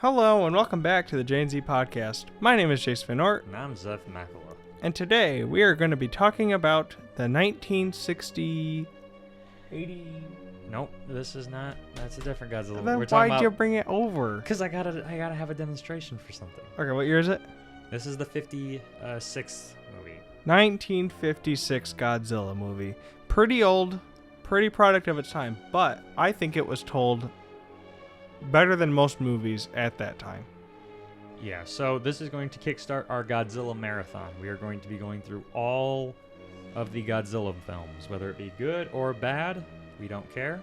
Hello and welcome back to the J&Z podcast. My name is Jace Van Ort, And I'm Zeth Makala. and today we are going to be talking about the 1960... 80... Nope, this is not. That's a different Godzilla. Then We're talking why'd you about bring it over? because I gotta have a demonstration for something. Okay, what year is it? This is the 56th movie. 1956 Godzilla movie. Pretty old, pretty product of its time, but I think it was told better than most movies at that time. Yeah, so this is going to kickstart our Godzilla marathon. We are going to be going through all of the Godzilla films, whether it be good or bad. We don't care.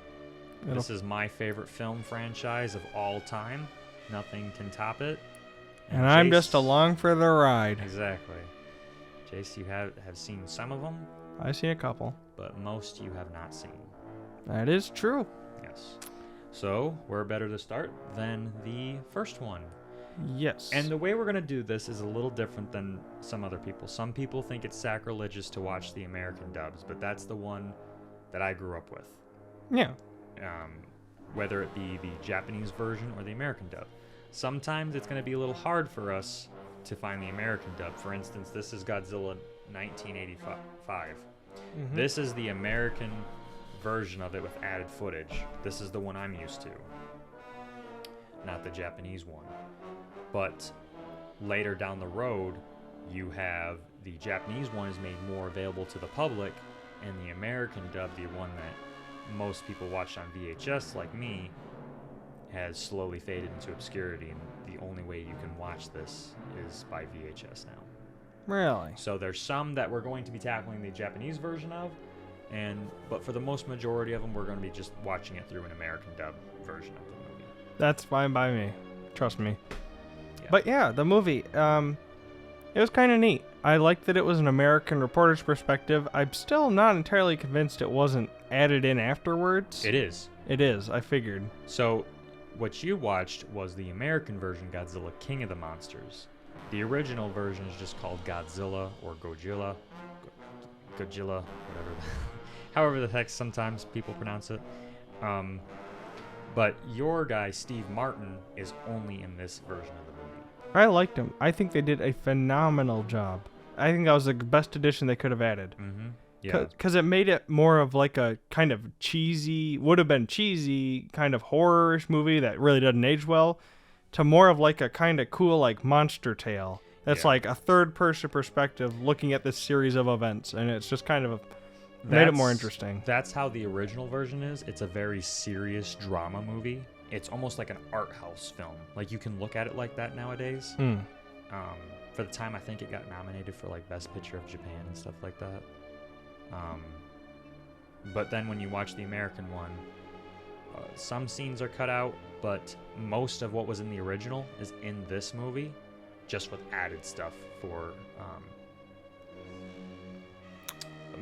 This is my favorite film franchise of all time. Nothing can top it. And I'm Jace- just along for the ride. Exactly. Jace, you have seen some of them, I've seen a couple. but most you have not seen. That is true. Yes. So, where better to start than the first one? Yes. And the way we're going to do this is a little different than some other people. Some people think it's sacrilegious to watch the American dubs, but that's the one that I grew up with. Yeah. Whether it be the Japanese version or the American dub. Sometimes it's going to be a little hard for us to find the American dub. For instance, this is Godzilla 1985. Mhm. This is the American version of it with added footage. This is the one I'm used to, not the Japanese one. But later down the road, you have the Japanese one is made more available to the public, and the American dub, the one that most people watched on VHS like me, has slowly faded into obscurity, and the only way you can watch this is by VHS now. Really? So there's some that we're going to be tackling the Japanese version of, but for the most majority of them, we're going to be just watching it through an American dub version of the movie. That's fine by me. Trust me. Yeah. But yeah, the movie, it was kind of neat. I liked that it was an American reporter's perspective. I'm still not entirely convinced it wasn't added in afterwards. It is. It is, I figured. So what you watched was the American version, Godzilla King of the Monsters. The original version is just called Godzilla or Gojira. Gojira, whatever. However the heck sometimes people pronounce it. But your guy, Steve Martin, is only in this version of the movie. I liked him. I think they did a phenomenal job. I think that was the best addition they could have added. Mm-hmm. Yeah. Because it made it more of like a kind of cheesy, would have been cheesy, kind of horror-ish movie that really doesn't age well, to more of like a kind of cool like monster tale. That's Yeah. like a third-person perspective looking at this series of events, and it's just kind of made it more interesting. That's how the original version is. It's a very serious drama movie. It's almost like an art house film. Like you can look at it like that nowadays. For the time, I think it got nominated for like Best Picture of Japan and stuff like that. But then when you watch the American one, some scenes are cut out, but most of what was in the original is in this movie, just with added stuff for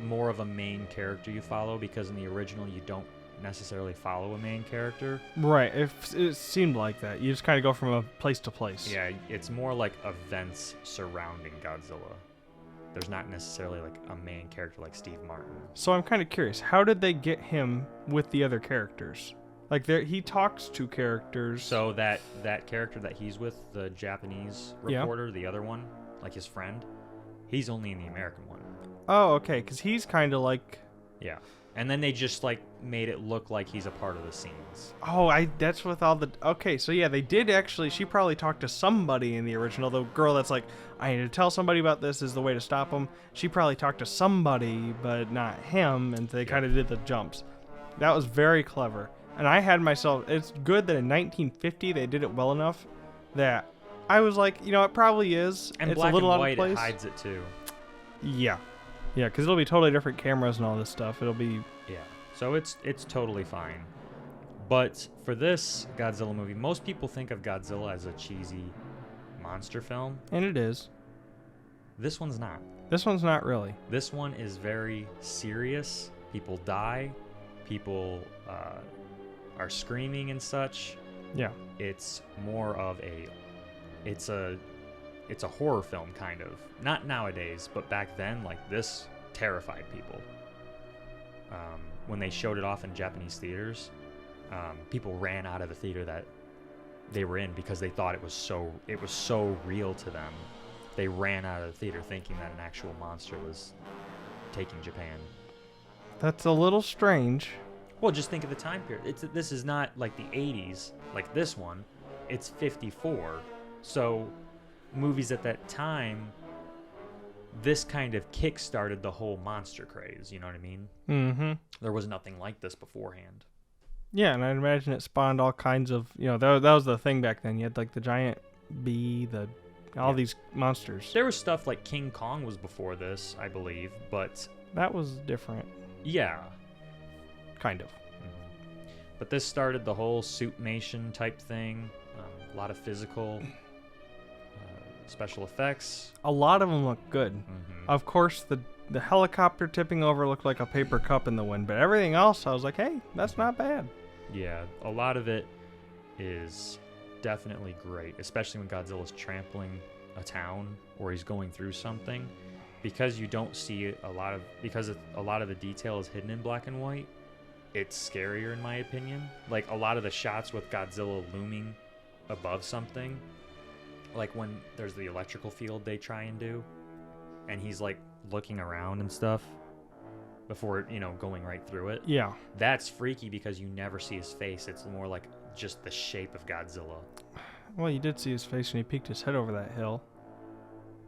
more of a main character you follow, because in the original you don't necessarily follow a main character. Right, it seemed like that. You just kind of go from a place to place. Yeah, it's more like events surrounding Godzilla. There's not necessarily like a main character like Steve Martin. So I'm kind of curious, how did they get him with the other characters? Like he talks to characters. So that character that he's with, the Japanese reporter, the other one, like his friend, he's only in the American one. Oh, okay, because he's kind of like... Yeah. And then they just like made it look like he's a part of the scenes. Oh, that's with all the... Okay, so yeah, they did actually... She probably talked to somebody in the original. The girl that's like, I need to tell somebody about this is the way to stop him. She probably talked to somebody, but not him, and they kind of did the jumps. That was very clever. And I had myself... It's good that in 1950 they did it well enough that I was like, you know, it probably is. And it's black a little and out white, of place. it hides it too. Yeah. Yeah, because it'll be totally different cameras and all this stuff. It'll be... Yeah. So it's totally fine. But for this Godzilla movie, most people think of Godzilla as a cheesy monster film. And it is. This one's not. This one's not really. This one is very serious. People die. People are screaming and such. Yeah. It's more of it's a horror film, kind of. Not nowadays, but back then, like, this terrified people. When they showed it off in Japanese theaters, people ran out of the theater that they were in because they thought it was so real to them. They ran out of the theater thinking that an actual monster was taking Japan. That's a little strange. Well, just think of the time period. This is not like the 80s, like this one. It's 54. So movies at that time, this kind of kick-started the whole monster craze, you know what I mean? Mm-hmm. There was nothing like this beforehand. Yeah, and I'd imagine it spawned all kinds of, that was the thing back then. You had like the giant bee, all these monsters. There was stuff like King Kong was before this, I believe, but... That was different. Yeah. Kind of. Mm-hmm. But this started the whole Suitmation type thing. A lot of physical special effects. A lot of them look good. Mm-hmm. Of course, the helicopter tipping over looked like a paper cup in the wind, but everything else, I was like, hey, that's not bad. Yeah, a lot of it is definitely great, especially when Godzilla's trampling a town or he's going through something. Because you don't see a lot of the detail is hidden in black and white, it's scarier in my opinion. Like a lot of the shots with Godzilla looming above something, like when there's the electrical field they try and do, and he's like looking around and stuff before, going right through it. Yeah. That's freaky because you never see his face. It's more like just the shape of Godzilla. Well, you did see his face when he peeked his head over that hill.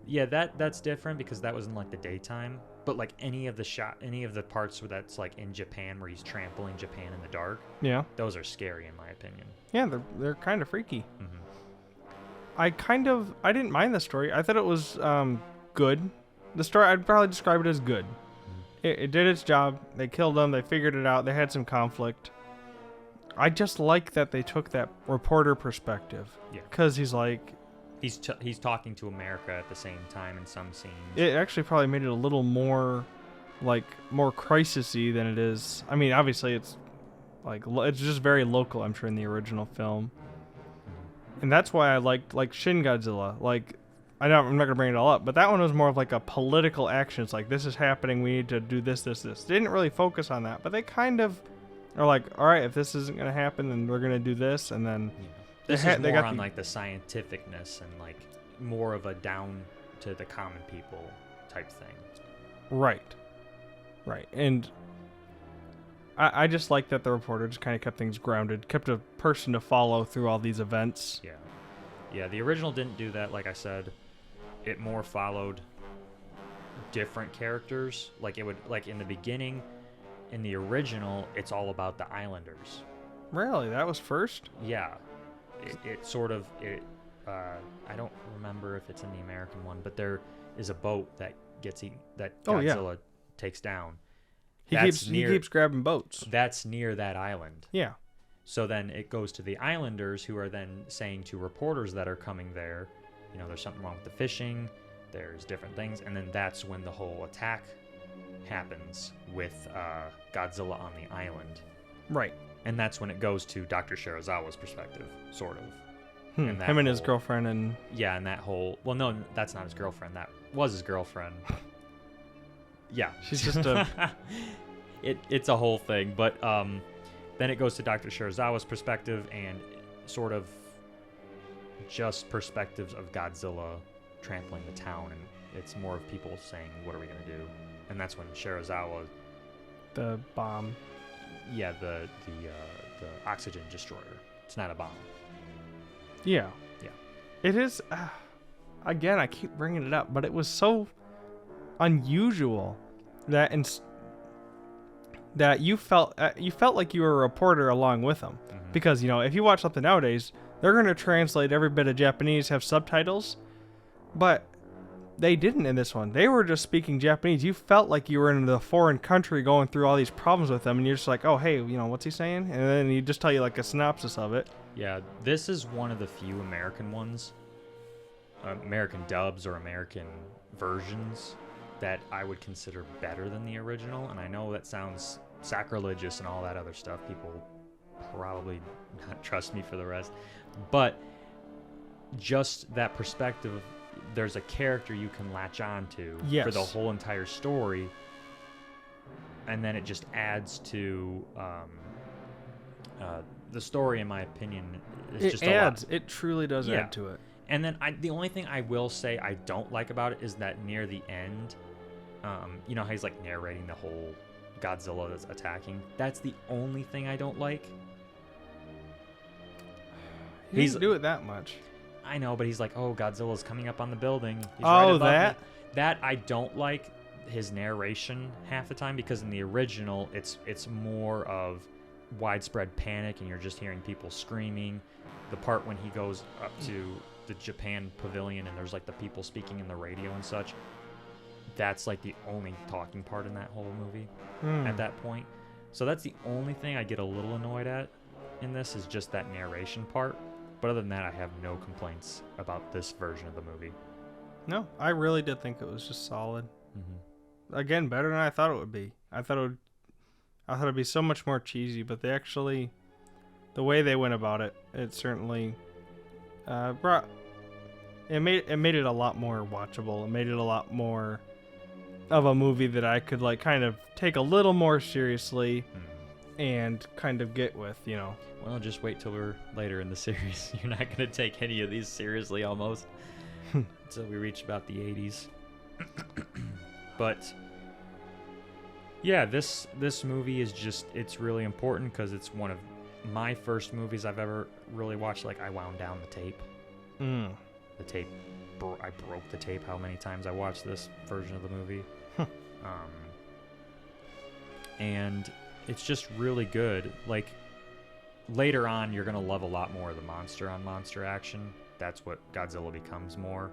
Yeah, that's different because that was in like the daytime. But like any of the parts where that's like in Japan where he's trampling Japan in the dark. Yeah. Those are scary in my opinion. Yeah, they're kind of freaky. Mm-hmm. I didn't mind the story. I thought it was good. The story, I'd probably describe it as good. It did its job. They killed them. They figured it out. They had some conflict. I just like that they took that reporter perspective. Yeah. Because he's like... He's talking to America at the same time in some scenes. It actually probably made it a little more crisis-y than it is. I mean, obviously it's it's just very local, I'm sure, in the original film. And that's why I liked Shin Godzilla. I'm not going to bring it all up, but that one was more of like a political action. It's like, this is happening, we need to do this. They didn't really focus on that, but they kind of are like, all right, if this isn't going to happen, then we're going to do this, and then... Yeah. This is more on like the scientificness and like more of a down to the common people type thing. Right. And I just like that the reporter just kind of kept things grounded, kept a person to follow through all these events. Yeah, the original didn't do that. Like I said, it more followed different characters. Like it would, like in the beginning, in the original, it's all about the Islanders. Really? That was first? Yeah. I don't remember if it's in the American one, but there is a boat that Godzilla takes down. He keeps grabbing boats. That's near that island. Yeah. So then it goes to the Islanders, who are then saying to reporters that are coming there, there's something wrong with the fishing, there's different things, and then that's when the whole attack happens with Godzilla on the island. Right. And that's when it goes to Dr. Shirazawa's perspective, sort of. Him and his girlfriend and... Yeah, and that whole... Well, no, that's not his girlfriend. That was his girlfriend. Yeah. She's just a... It's a whole thing. But then it goes to Dr. Shirazawa's perspective and sort of just perspectives of Godzilla trampling the town. And it's more of people saying, what are we going to do? And that's when Shirazawa... The bomb... Yeah, the oxygen destroyer. It's not a bomb. Yeah. Yeah. It is. Again, I keep bringing it up, but it was so unusual that that you felt like you were a reporter along with them. Mm-hmm. Because if you watch something nowadays, they're going to translate every bit of Japanese, have subtitles, but they didn't in this one. They were just speaking Japanese. You felt like you were in the foreign country going through all these problems with them, and you're just like, oh, hey, what's he saying? And then he just tell you like a synopsis of it. Yeah, this is one of the few American ones, American dubs or American versions that I would consider better than the original. And I know that sounds sacrilegious and all that other stuff. People probably not trust me for the rest. But just that perspective, there's a character you can latch on to for the whole entire story, and then it just adds to the story, in my opinion, is It just adds. a lot. It truly does Yeah. add to it. And then the only thing I will say I don't like about it is that near the end, you know how he's like narrating the whole Godzilla that's attacking? That's the only thing I don't like. He doesn't do it that much. I know, but he's like, oh, Godzilla's coming up on the building. He's Oh, above that? me." That I don't like his narration half the time, because in the original, it's more of widespread panic and you're just hearing people screaming. The part when he goes up to the Japan pavilion and there's like the people speaking in the radio and such, that's like the only talking part in that whole movie at that point. So that's the only thing I get a little annoyed at in this, is just that narration part. But other than that, I have no complaints about this version of the movie. No, I really did think it was just solid. Mm-hmm. Again, better than I thought it would be. I thought it'd be so much more cheesy, but they actually, the way they went about it, it certainly made it a lot more watchable. It made it a lot more of a movie that I could like kind of take a little more seriously and kind of get with, you know. Well, just wait till we're later in the series. You're not going to take any of these seriously almost until we reach about the 80s. But yeah, this movie is just, it's really important because it's one of my first movies I've ever really watched. Like, I wound down the tape. The tape, I broke the tape how many times I watched this version of the movie. And it's just really good. Like, later on, you're going to love a lot more of the monster on monster action. That's what Godzilla becomes more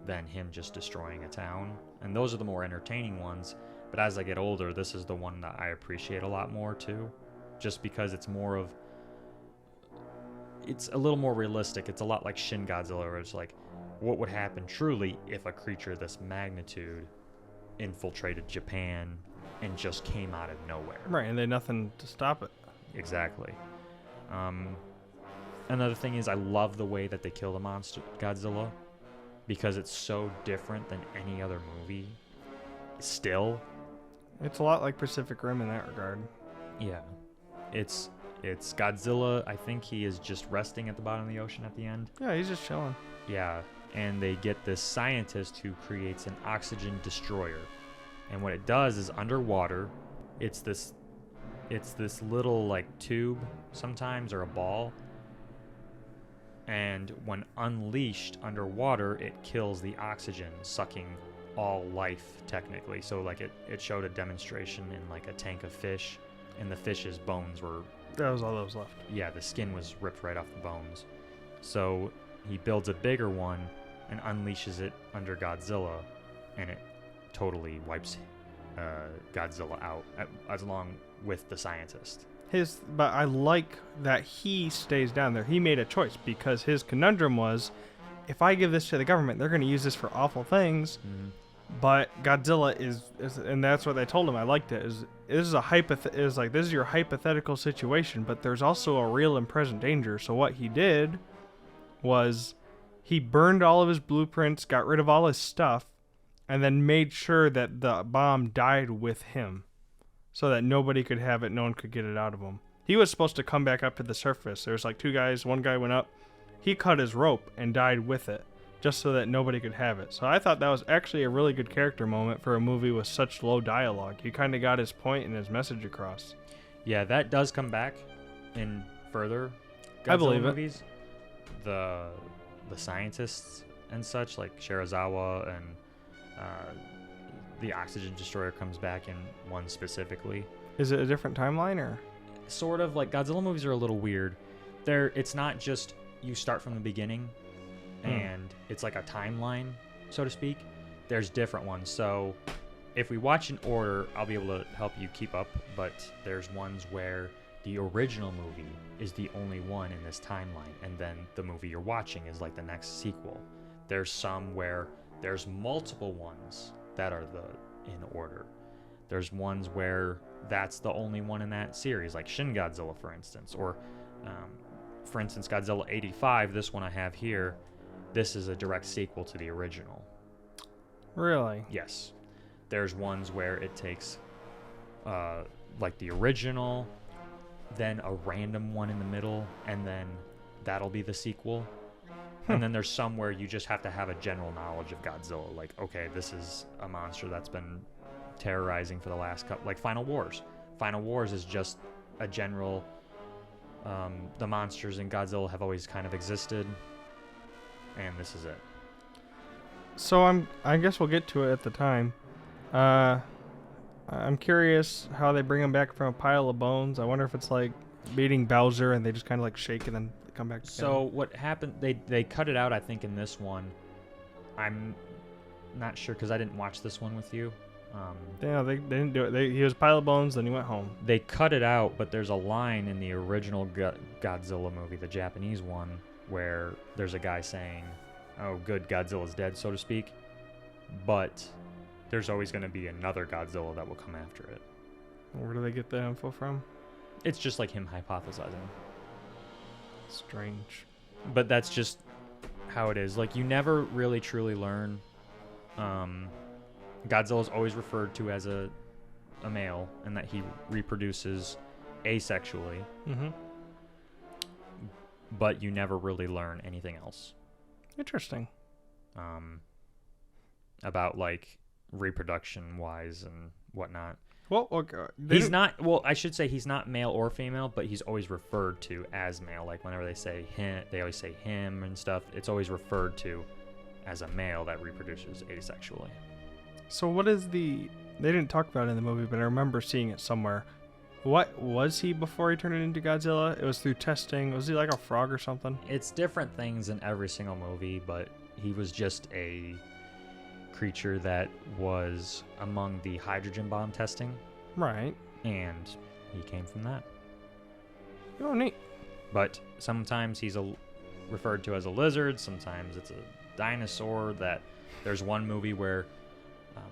than him just destroying a town. And those are the more entertaining ones. But as I get older, this is the one that I appreciate a lot more too. Just because it's more of, it's a little more realistic. It's a lot like Shin Godzilla, where it's like, what would happen truly if a creature this magnitude infiltrated Japan and just came out of nowhere? Right, and they had nothing to stop it. Exactly. Another thing is, I love the way that they kill the monster Godzilla, because it's so different than any other movie. Still, It's a lot like Pacific Rim in that regard. yeah, it's Godzilla. I think he is just resting at the bottom of the ocean at the end. Yeah, he's just chilling. Yeah, and they get this scientist who creates an oxygen destroyer, and what it does is, underwater, it's this little like tube sometimes, or a ball, and when unleashed underwater, it kills the oxygen, sucking all life technically. So like it showed a demonstration in like a tank of fish, and the fish's bones were, That was all that was left. yeah, the skin was ripped right off the bones. So he builds a bigger one and unleashes it under Godzilla, and it totally wipes Godzilla out, as along with the scientist. But I like that he stays down there. He made a choice, because his conundrum was, if I give this to the government, they're going to use this for awful things. But Godzilla is, and that's what they told him. I liked it. This is your hypothetical situation, but there's also a real and present danger. So what he did was, he burned all of his blueprints, got rid of all his stuff, and then made sure that the bomb died with him, so that nobody could have it, no one could get it out of him. He was supposed to come back up to the surface. There's like two guys, one guy went up, he cut his rope and died with it, just so that nobody could have it. So I thought that was actually a really good character moment for a movie with such low dialogue. He kind of got his point and his message across. Yeah, that does come back in further Godzilla I believe it. movies. The scientists and such, like Shirazawa, and the oxygen destroyer comes back in one specifically. Is it a different timeline, or? Sort of. Like, Godzilla movies are a little weird. It's not just you start from the beginning and it's like a timeline, so to speak. There's different ones. So if we watch in order, I'll be able to help you keep up, but there's ones where the original movie is the only one in this timeline, and then the movie you're watching is like the next sequel. There's some where there's multiple ones that are in order. There's ones where that's the only one in that series, like Shin Godzilla, for instance, or for instance, Godzilla 85, this one I have here, this is a direct sequel to the original. Really? Yes. There's ones where it takes like the original, then a random one in the middle, and then that'll be the sequel. And then there's some where you just have to have a general knowledge of Godzilla. Like, okay, this is a monster that's been terrorizing for the last couple... Like Final Wars. Final Wars is just a general... the monsters in Godzilla have always kind of existed. And this is it. So I guess we'll get to it at the time. I'm curious how they bring him back from a pile of bones. I wonder if it's like beating Bowser and they just kind of like shake and then come back together. So what happened, they cut it out, I think, in this one. I'm not sure because I didn't watch this one with you. Yeah, they didn't do it. He was a pile of bones, then he went home. They cut it out, but there's a line in the original Godzilla movie, the Japanese one, where there's a guy saying, oh, good, Godzilla's dead, so to speak. But there's always going to be another Godzilla that will come after it. Where do they get the info from? It's just like him hypothesizing. Strange. But that's just how it is. Like, you never really truly learn. Godzilla's always referred to as a male, and that he reproduces asexually. Mm-hmm. But you never really learn anything else. Interesting. About, like, reproduction-wise and whatnot. Well, okay. He's not, well, I should say he's not male or female, but he's always referred to as male. Like, whenever they say him, they always say him and stuff. It's always referred to as a male that reproduces asexually. So what is they didn't talk about it in the movie, but I remember seeing it somewhere. What was he before he turned into Godzilla? It was through testing. Was he like a frog or something? It's different things in every single movie, but he was just a creature that was among the hydrogen bomb testing. Right. And he came from that. Oh, neat. But sometimes he's referred to as a lizard. Sometimes it's a dinosaur. That there's one movie where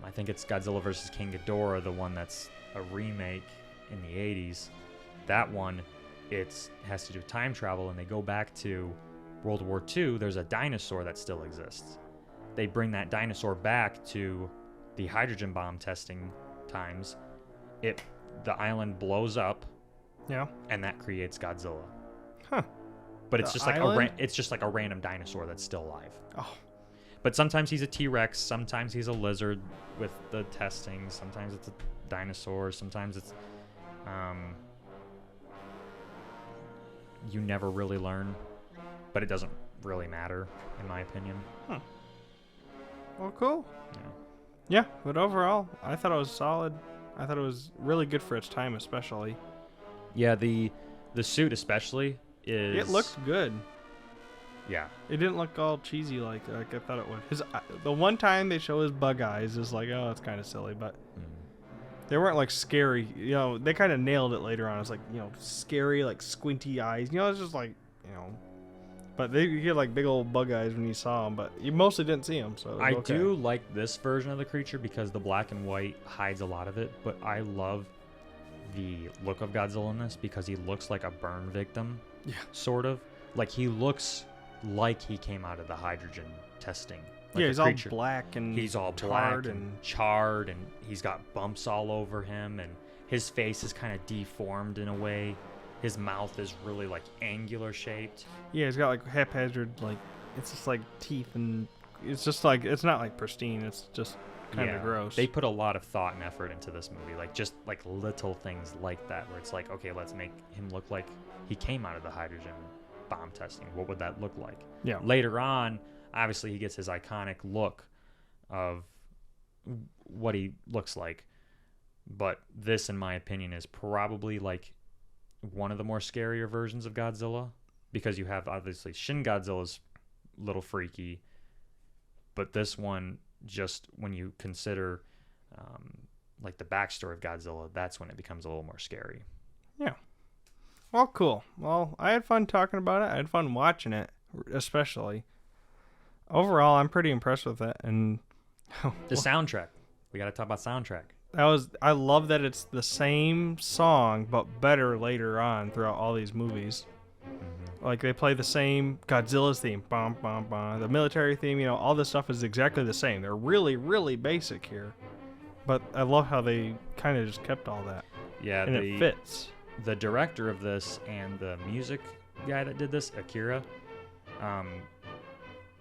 I think it's Godzilla vs. King Ghidorah, the one that's a remake in the 80s. That one, it has to do with time travel, and they go back to World War II. There's a dinosaur that still exists. They bring that dinosaur back to the hydrogen bomb testing times. The island blows up. Yeah. And that creates Godzilla. Huh. But it's The just like island? it's just like a random dinosaur that's still alive. Oh. But sometimes he's a T-Rex, sometimes he's a lizard with the testing, sometimes it's a dinosaur, sometimes it's you never really learn, but it doesn't really matter in my opinion. Huh. Well, cool. Yeah. Yeah, but overall, I thought it was solid. I thought it was really good for its time, especially. Yeah, the suit especially is... It looked good. Yeah. It didn't look all cheesy like I thought it would. The one time they show his bug eyes is like, oh, it's kind of silly, but they weren't like scary. You know, they kind of nailed it later on. It's like, you know, scary, like squinty eyes. You know, it's just like, you know. But you get like big old bug eyes when you saw them, but you mostly didn't see them. So I okay. do like this version of the creature because the black and white hides a lot of it, but I love the look of Godzilla in this because he looks like a burn victim. Yeah. Sort Sort of. Like, he looks like he came out of the hydrogen testing. Like yeah, he's all black and he's all tarred black and charred, and he's got bumps all over him, and his face is kind of deformed in a way. His mouth is really like angular shaped. Yeah, he's got like haphazard, like it's just like teeth, and it's just like it's not like pristine. It's just kind of gross. They put a lot of thought and effort into this movie, like just like little things like that, where it's like, okay, let's make him look like he came out of the hydrogen bomb testing. What would that look like? Yeah. Later on, obviously, he gets his iconic look of what he looks like, but this, in my opinion, is probably like one of the more scarier versions of Godzilla, because you have obviously Shin Godzilla's a little freaky, but this one, just when you consider like the backstory of Godzilla, that's when it becomes a little more scary. Yeah. Well, cool. Well, I had fun talking about it. I had fun watching it, especially. Overall, I'm pretty impressed with it, and the soundtrack. We got to talk about soundtrack. I love that it's the same song but better later on throughout all these movies. Mm-hmm. Like they play the same Godzilla's theme, bum bum bum, the military theme, you know, all this stuff is exactly the same. They're really, really basic here. But I love how they kind of just kept all that. Yeah, and it fits. the director of this and the music guy that did this, Akira,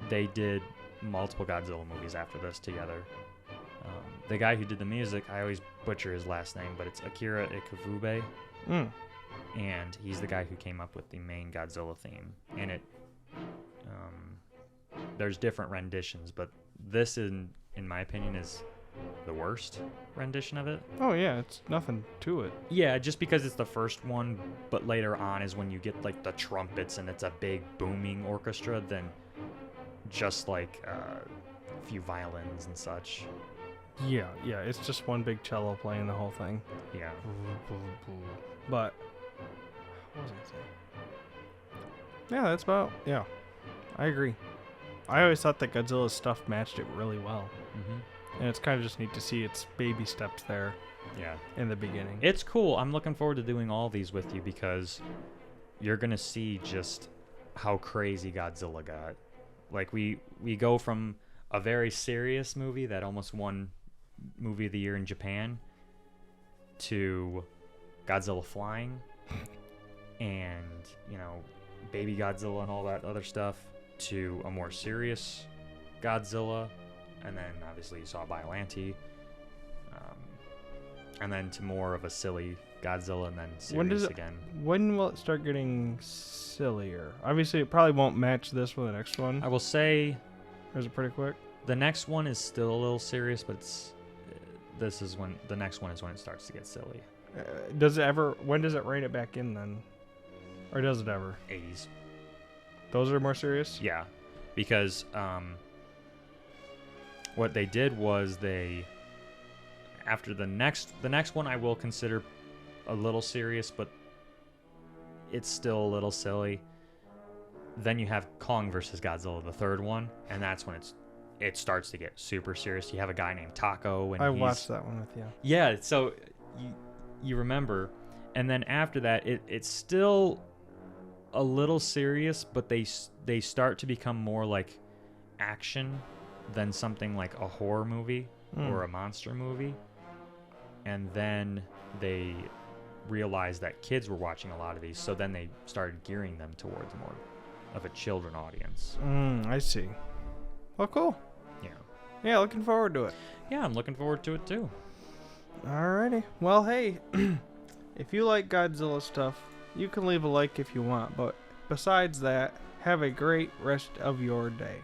they did multiple Godzilla movies after this together. The guy who did the music, I always butcher his last name, but it's Akira Ifukube. And he's the guy who came up with the main Godzilla theme. And it, there's different renditions, but this, in my opinion, is the worst rendition of it. Oh yeah, it's nothing to it. Yeah, just because it's the first one, but later on is when you get like the trumpets and it's a big booming orchestra, then just like a few violins and such. Yeah, it's just one big cello playing the whole thing. Yeah. But what was I saying? Yeah, that's about, yeah. I agree. I always thought that Godzilla's stuff matched it really well. And it's kind of just neat to see its baby steps there. Yeah. In the beginning. It's cool. I'm looking forward to doing all these with you because you're going to see just how crazy Godzilla got. Like we go from a very serious movie that almost won Movie of the Year in Japan to Godzilla flying and, baby Godzilla and all that other stuff to a more serious Godzilla, and then obviously you saw Biollante, and then to more of a silly Godzilla, and then serious again. When will it start getting sillier? Obviously, it probably won't match this with the next one. I will say, or is it pretty quick? The next one is still a little serious, but the next one is when it starts to get silly. When does it rein it back in then? Or does it ever? 80s. Those are more serious? Yeah, because what they did was after the next one I will consider a little serious, but it's still a little silly. Then you have Kong versus Godzilla, the third one, and that's when it starts to get super serious. You have a guy named Taco, and I watched that one with you. Yeah, so you remember, and then after that, it's still a little serious, but they start to become more like action than something like a horror movie or a monster movie. And then they realized that kids were watching a lot of these, so then they started gearing them towards more of a children audience. I see. Well, cool. Yeah, looking forward to it. Yeah, I'm looking forward to it too. Alrighty. Well, hey, if you like Godzilla stuff, you can leave a like if you want, but besides that, have a great rest of your day.